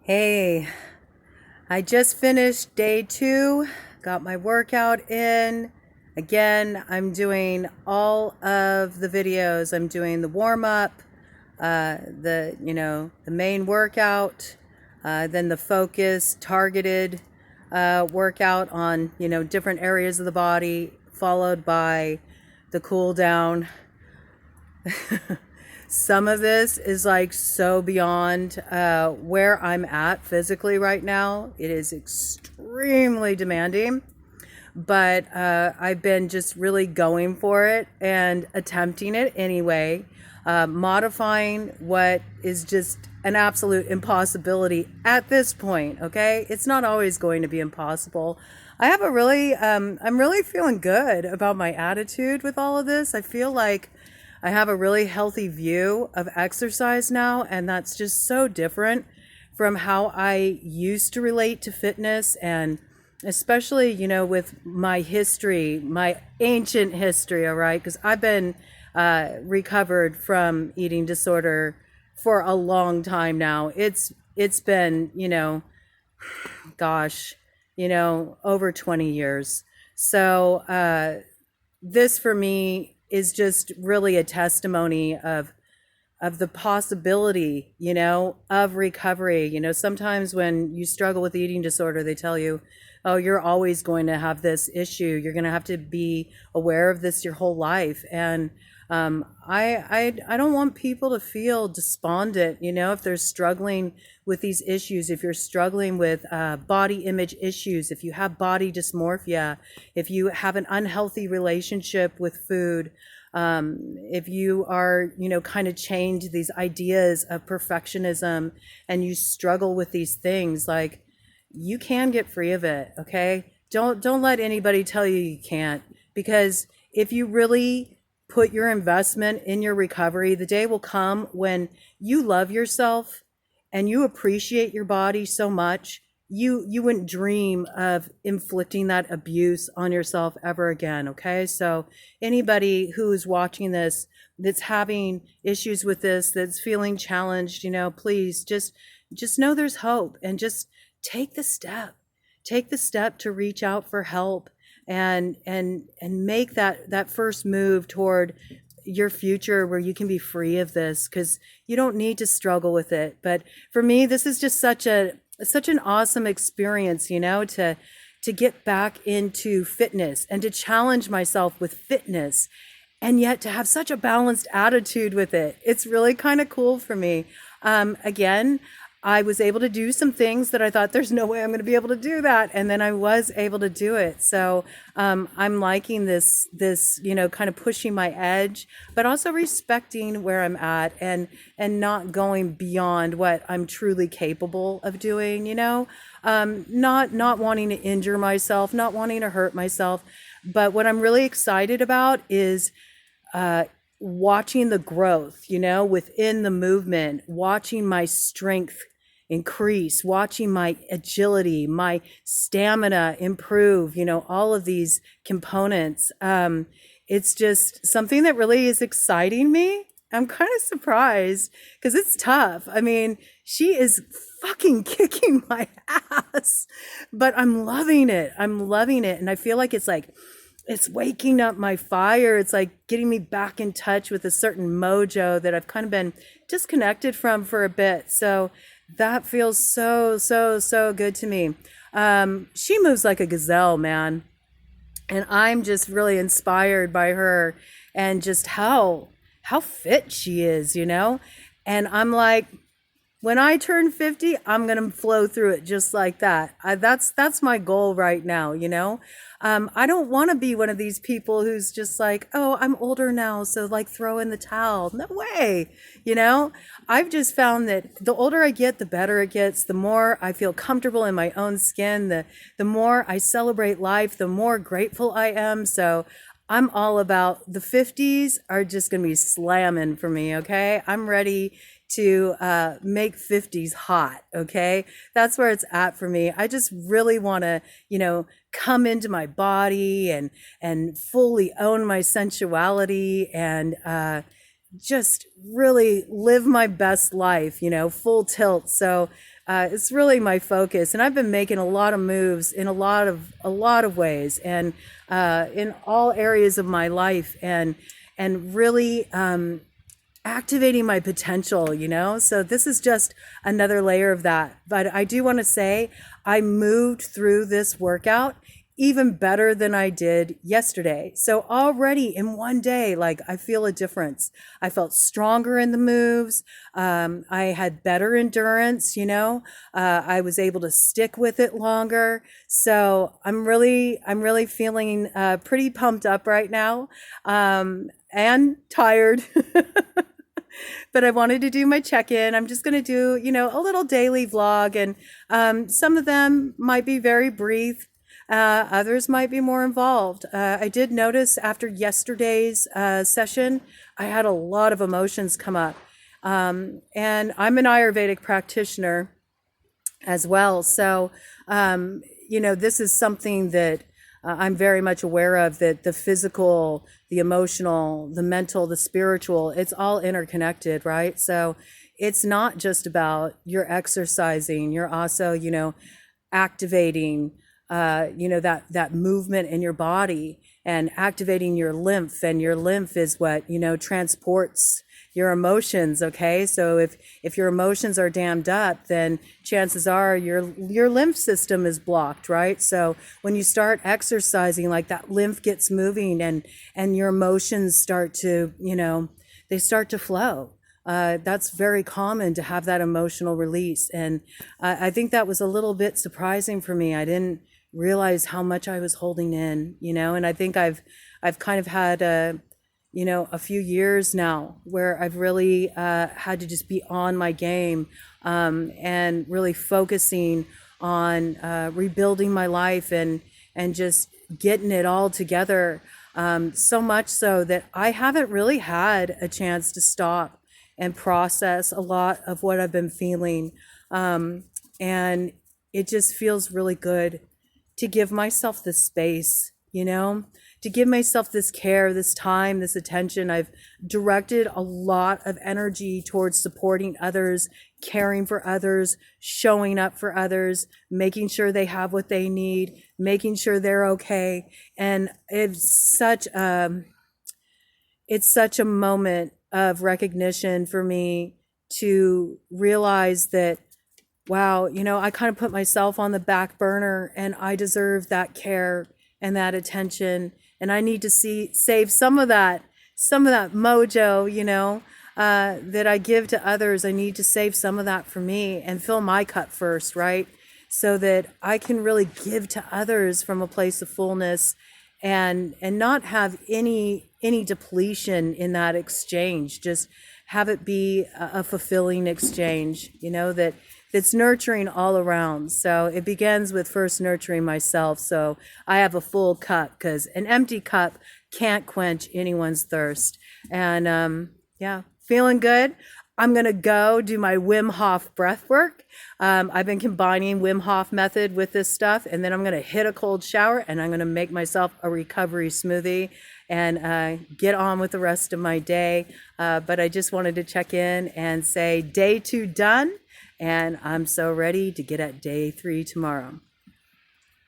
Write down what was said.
Hey, I just finished day 2, got my workout in. Again, I'm doing all of the videos. I'm doing the warm up, the main workout, then the focus, targeted workout on, different areas of the body, followed by the cool down. Some of this is like so beyond where I'm at physically right now. It is extremely demanding, but I've been just really going for it and attempting it anyway, modifying what is just an absolute impossibility at this point. Okay, it's not always going to be impossible. I have a really, I'm really feeling good about my attitude with all of this. I feel like I have a really healthy view of exercise now, and that's just so different from how I used to relate to fitness, and especially, with my history, my ancient history, all right? Because I've been recovered from eating disorder for a long time now. It's been, gosh, over 20 years. So this for me is just really a testimony of the possibility, of recovery. Sometimes when you struggle with eating disorder, they tell you, oh, you're always going to have this issue. You're going to have to be aware of this your whole life. And I don't want people to feel despondent, if they're struggling with these issues, if you're struggling with body image issues, if you have body dysmorphia, if you have an unhealthy relationship with food, if you are, kind of chained to these ideas of perfectionism and you struggle with these things, like, you can get free of it. Okay. Don't let anybody tell you you can't, because if you really put your investment in your recovery, the day will come when you love yourself and you appreciate your body so much, you wouldn't dream of inflicting that abuse on yourself ever again. Okay. So anybody who's watching this, that's having issues with this, that's feeling challenged, please just know there's hope, and just take the step to reach out for help, and make that first move toward your future where you can be free of this, because you don't need to struggle with it. But for me, this is just such an awesome experience, to get back into fitness and to challenge myself with fitness, and yet to have such a balanced attitude with it. It's really kind of cool for me. Again, I was able to do some things that I thought there's no way I'm going to be able to do that, and then I was able to do it. So I'm liking this, kind of pushing my edge, but also respecting where I'm at, and not going beyond what I'm truly capable of doing. Not wanting to injure myself, not wanting to hurt myself. But what I'm really excited about is watching the growth, within the movement, watching my strength increase, watching my agility, my stamina improve, all of these components. It's just something that really is exciting me. I'm kind of surprised because it's tough. I mean, she is fucking kicking my ass, but I'm loving it. I'm loving it. And I feel like it's waking up my fire. It's like getting me back in touch with a certain mojo that I've kind of been disconnected from for a bit. So that feels so good to me. She moves like a gazelle, man. And I'm just really inspired by her, and just how fit she is, And I'm like, when I turn 50, I'm going to flow through it just like that. That's my goal right now, I don't want to be one of these people who's just like, oh, I'm older now, so like throw in the towel. No way. I've just found that the older I get, the better it gets. The more I feel comfortable in my own skin, the more I celebrate life, the more grateful I am. So I'm all about the 50s are just going to be slamming for me. Okay. I'm ready to make 50s hot. Okay. That's where it's at for me. I just really want to, come into my body and fully own my sensuality, and just really live my best life, full tilt. So it's really my focus, and I've been making a lot of moves in a lot of ways, and in all areas of my life, and really activating my potential, you know? So this is just another layer of that. But I do want to say I moved through this workout even better than I did yesterday. So already in one day, like I feel a difference. I felt stronger in the moves. I had better endurance, you know. I was able to stick with it longer. So I'm really feeling pretty pumped up right now, and tired. But I wanted to do my check-in. I'm just going to do, you know, a little daily vlog, and some of them might be very brief. Others might be more involved. I did notice after yesterday's session, I had a lot of emotions come up. And I'm an Ayurvedic practitioner as well. So, you know, this is something that I'm very much aware of, that the physical, the emotional, the mental, the spiritual, it's all interconnected, right? So it's not just about you're exercising, you're also, you know, activating, you know, that movement in your body and activating your lymph, and your lymph is what, you know, transports your emotions. Okay. So if your emotions are dammed up, then chances are your lymph system is blocked, right? So when you start exercising, like that lymph gets moving, and your emotions start to, you know, they start to flow. That's very common to have that emotional release. And I think that was a little bit surprising for me. I didn't realize how much I was holding in, you know, and I think I've kind of had you know, a few years now where I've really had to just be on my game, and really focusing on rebuilding my life, and just getting it all together. So much so that I haven't really had a chance to stop and process a lot of what I've been feeling. And it just feels really good to give myself this space, you know, to give myself this care, this time, this attention. I've directed a lot of energy towards supporting others, caring for others, showing up for others, making sure they have what they need, making sure they're okay. And it's such a moment of recognition for me to realize that, wow, you know, I kind of put myself on the back burner, and I deserve that care and that attention. And I need to save some of that mojo, you know, that I give to others. I need to save some of that for me and fill my cup first, right? So that I can really give to others from a place of fullness, and not have any depletion in that exchange. Just have it be a fulfilling exchange, you know, that's nurturing all around. So it begins with first nurturing myself, so I have a full cup, because an empty cup can't quench anyone's thirst. And yeah, feeling good. I'm going to go do my Wim Hof breath work. I've been combining Wim Hof method with this stuff, and then I'm going to hit a cold shower, and I'm going to make myself a recovery smoothie, and get on with the rest of my day. But I just wanted to check in and say day 2 done. And I'm so ready to get at day 3 tomorrow.